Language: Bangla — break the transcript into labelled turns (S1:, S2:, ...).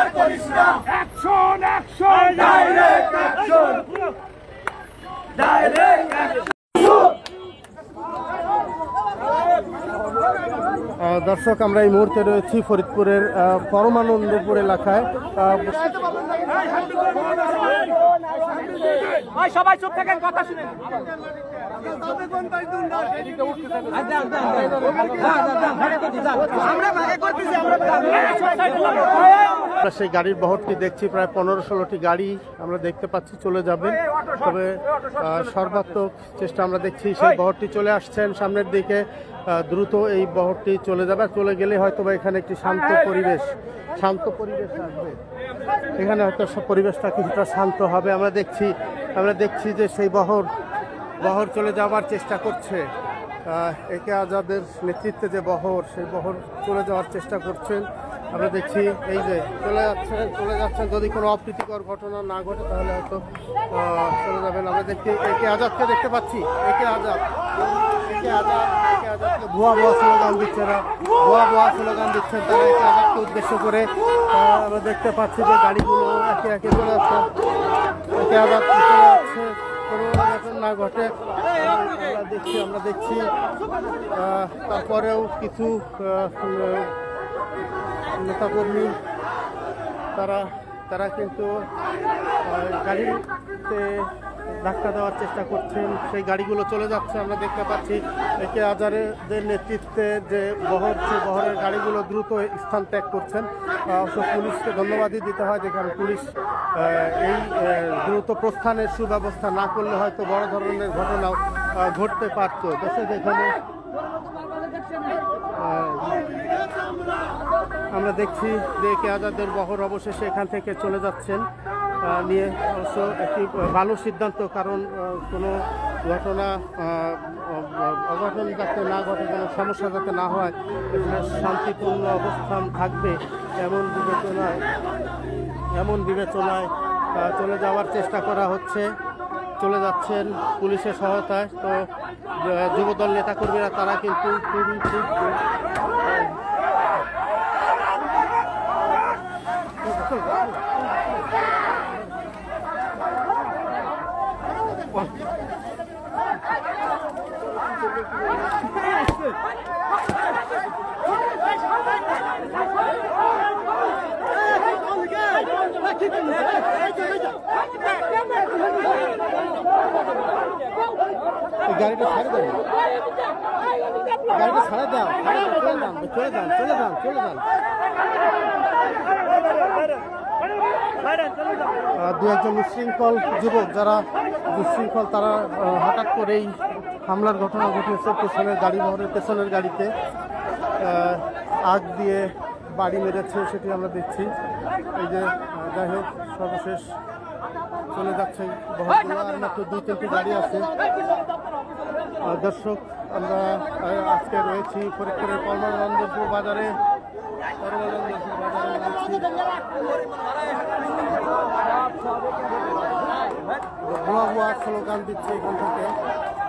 S1: Action action direct action direct action.
S2: দর্শক, আমরা এই মুহূর্তে রয়েছি ফরিদপুরের পরমানন্দপুর এলাকায়।
S1: সবাই চুপ থাকেন, কথা শুনেন।
S2: সেই গাড়ির বহরটি দেখছি, প্রায় 15-16টি গাড়ি আমরা দেখতে পাচ্ছি চলে যাবে। তবে সর্বাত্মক চেষ্টা আমরা দেখছি, সেই বহরটি চলে আসছেন সামনের দিকে। দ্রুত এই বহরটি চলে যাবে, চলে গেলে হয়তো বা এখানে একটি শান্ত পরিবেশ আসবে। এখানে হয়তো পরিবেশটা কিছুটা শান্ত হবে। আমরা দেখছি যে সেই বহর চলে যাওয়ার চেষ্টা করছে। একে আজাদের নেতৃত্বে যে বহর, সেই বহর চলে যাওয়ার চেষ্টা করছেন। আমরা দেখছি এই যে চলে যাচ্ছেন। যদি কোনো অপ্রীতিকর ঘটনা না ঘটে তাহলে হয়তো চলে যাবেন। আমরা দেখছি একে আজাদকে দেখতে পাচ্ছি। একে আজাদকে ভুয়া স্লোগান দিচ্ছেন তারা একে আজাদকে উদ্দেশ্য করে। আমরা দেখতে পাচ্ছি যে গাড়িগুলো একে একে চলে যাচ্ছে। একে আজাদ চলে যাচ্ছে, কোনো ঘটনা না ঘটে আমরা দেখছি। তারপরেও কিছু নেতাকর্মী তারা কিন্তু গাড়িতে ধাক্কা দেওয়ার চেষ্টা করছেন। সেই গাড়িগুলো চলে যাচ্ছে, আমরা দেখতে পাচ্ছি। একে আজাদের নেতৃত্বে যে বহর, সেই বহরের গাড়িগুলো দ্রুত স্থান ত্যাগ করছেন। অবশ্য পুলিশকে ধন্যবাদই দিতে হয়, যেখানে পুলিশ এই দ্রুত প্রস্থানের সুব্যবস্থা না করলে হয়তো বড় ধরনের ঘটনাও ঘটতে পারত। দেশে এখানে আমরা দেখছি যে একে আজাদের বহর অবশেষে এখান থেকে চলে যাচ্ছেন নিয়ে। অবশ্য একটি ভালো সিদ্ধান্ত, কারণ কোনো ঘটনা অঘটন যাতে না ঘটে, কোনো সমস্যা যাতে না হয়, এখানে শান্তিপূর্ণ অবস্থান থাকবে এমন বিবেচনায় চলে যাওয়ার চেষ্টা করা হচ্ছে। চলে যাচ্ছেন পুলিশের সহায়তায়। তো যুবদল নেতাকর্মীরা তারা কিন্তু খুবই গাড়িটা ছাড়ে দাও, চলে যান। দু একজন উচ্ছৃঙ্খল যুবক, যারা দুঃশৃঙ্খল, তারা হঠাৎ করেই হামলার ঘটনা ঘটেছে। পেছনের গাড়িতে আগ দিয়ে বাড়ি মেরেছে, সেটি আমরা দেখছি। এই যে যাই হোক, সর্বশেষ চলে যাচ্ছে বহরগুলো, আর মাত্র 2-3টি গাড়ি আছে। দর্শক, আমরা আজকে রয়েছি ফরিদপুরের পরমানন্দপুর বাজারে। ভুয়া স্লোগান দিচ্ছে এখান থেকে।